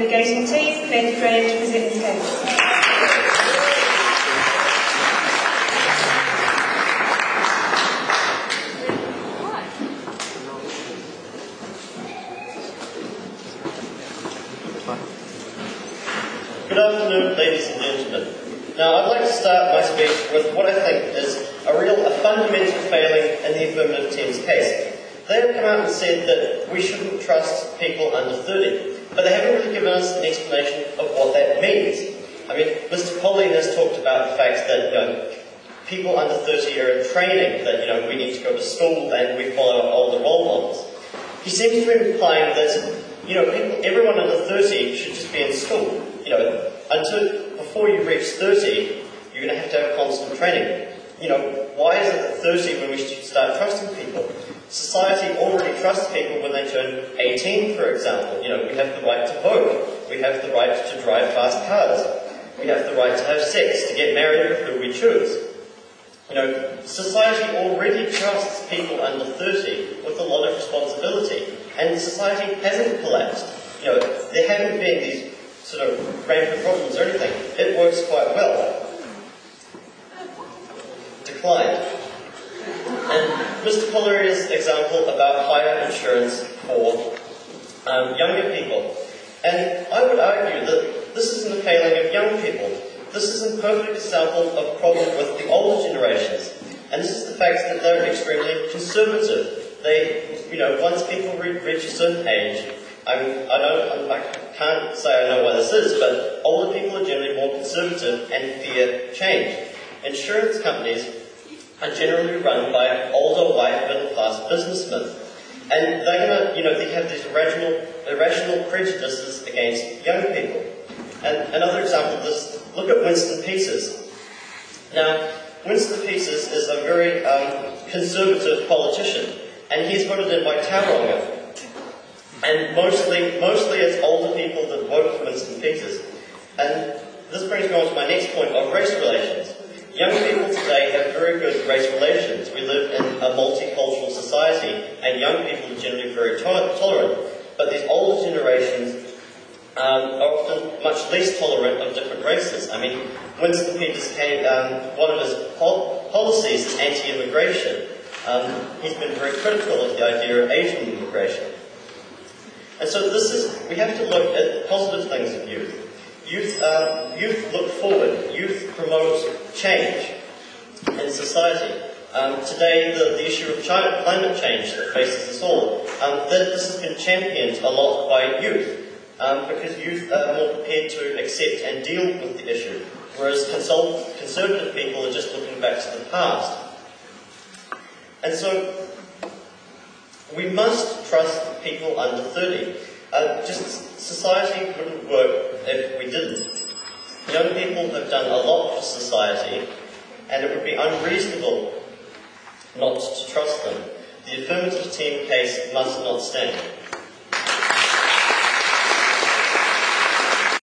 Negating team, Becky Graham, to present his case. Good afternoon, ladies and gentlemen. Now, I'd like to start my speech with what I think is a fundamental failing in the affirmative team's case. They have come out and said that we shouldn't trust people under 30, but they haven't really given us an explanation of what that means. I mean, Mr. Colley has talked about the fact that, people under 30 are in training, that, we need to go to school and we follow older role models. He seems to be implying that, everyone under 30 should just be in school. Before you reach 30, you're going to have constant training. Why is it at 30 when we should start trusting people? Society already trusts people when they turn 18, for example. We have the right to vote. We have the right to drive fast cars. We have the right to have sex, to get married with who we choose. Society already trusts people under 30 with a lot of responsibility, and society hasn't collapsed. There haven't been these sort of rampant problems or anything. It works quite well. Decline. And Mr. Collier's example about higher insurance for younger people. And I would argue that this isn't a failing of young people. This is a perfect example of a problem with the older generations. And this is the fact that they're extremely conservative. They, once people reach a certain age, I can't say I know why this is, but older people are generally more conservative and fear change. Insurance companies are generally run by older, white, middle-class businessmen. And they're going to, they have these irrational prejudices against young people. And another example of this, look at Winston Peters. Now, Winston Peters is a very conservative politician, and he's voted in by Tauranga. And mostly it's older people that vote for Winston Peters. And this brings me on to my next point of race relations. Young people today have very good race relations. We live in a multicultural society, and young people are generally very tolerant. But these older generations are often much less tolerant of different races. I mean, Winston Peters one of his policies is anti-immigration. He's been very critical of the idea of Asian immigration. And so we have to look at positive things of youth. Youth look forward. Youth promote change in society. Today, the issue of climate change that faces us all, this has been championed a lot by youth, because youth are more prepared to accept and deal with the issue, whereas conservative people are just looking back to the past. And so, we must trust people under 30. Society wouldn't work if we didn't. Young people have done a lot for society, and it would be unreasonable not to trust them. The affirmative team case must not stand.